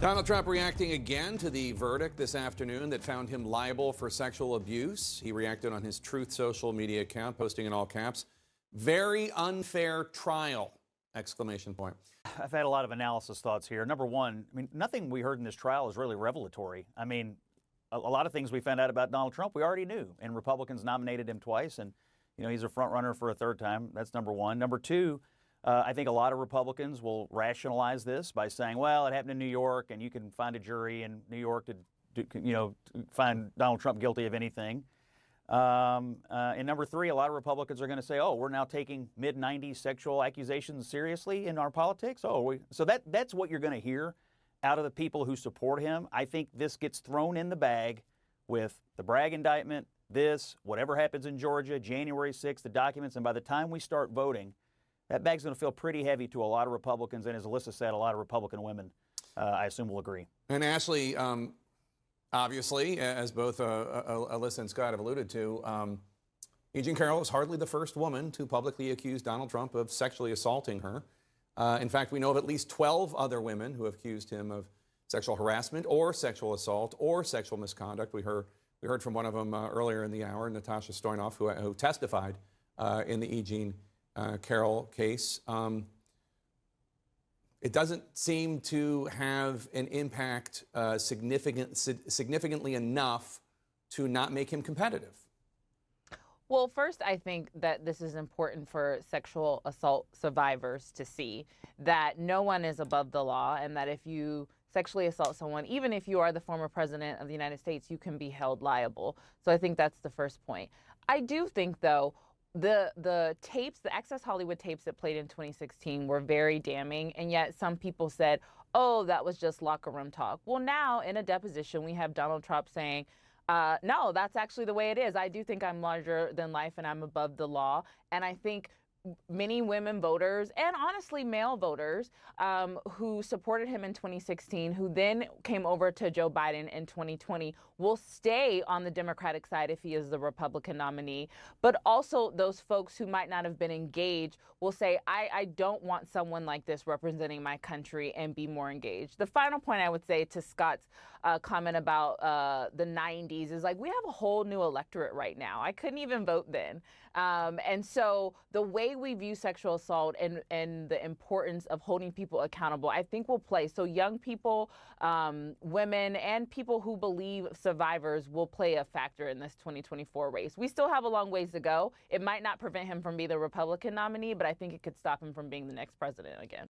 Donald Trump reacting again to the verdict this afternoon that found him liable for sexual abuse. He reacted on his Truth social media account, posting in all caps, "Very unfair trial!" Exclamation point. I've had a lot of analysis thoughts here. Number one, nothing we heard in this trial is really revelatory. A lot of things we found out about Donald Trump we already knew, and Republicans nominated him twice, and he's a front runner for a third time. That's number one. Number two, I think a lot of Republicans will rationalize this by saying, well, it happened in New York, and you can find a jury in New York to find Donald Trump guilty of anything. And number three, a lot of Republicans are going to say, oh, we're now taking mid-90s sexual accusations seriously in our politics. So that's what you're going to hear out of the people who support him. I think this gets thrown in the bag with the Bragg indictment, whatever happens in Georgia, January 6th, the documents, and by the time we start voting, that bag's going to feel pretty heavy to a lot of Republicans, and as Alyssa said, a lot of Republican women, I assume, will agree. And Ashley, obviously, as both Alyssa and Scott have alluded to, E Jean Carroll is hardly the first woman to publicly accuse Donald Trump of sexually assaulting her. In fact, we know of at least 12 other women who have accused him of sexual harassment or sexual assault or sexual misconduct. We heard from one of them earlier in the hour, Natasha Stoynoff, who testified in the E Jean Carroll case. It doesn't seem to have an impact significantly enough to not make him competitive. Well, first, I think that this is important for sexual assault survivors to see that no one is above the law, and that if you sexually assault someone, even if you are the former president of the United States, you can be held liable. So I think that's the first point. I do think, though, the tapes, the Access Hollywood tapes that played in 2016 were very damning, and yet some people said, oh, that was just locker room talk. Well, now in a deposition, we have Donald Trump saying, no, that's actually the way it is. I do think I'm larger than life and I'm above the law. And I think many women voters and honestly male voters who supported him in 2016, who then came over to Joe Biden in 2020, will stay on the Democratic side if he is the Republican nominee. But also those folks who might not have been engaged will say, I don't want someone like this representing my country, and be more engaged. The final point I would say to Scott's comment about the 90s is, like, we have a whole new electorate right now. I couldn't even vote then. And so the way we view sexual assault and the importance of holding people accountable, I think will play. So young people, women, and people who believe survivors will play a factor in this 2024 race. We still have a long ways to go. It might not prevent him from being the Republican nominee, but I think it could stop him from being the next president again.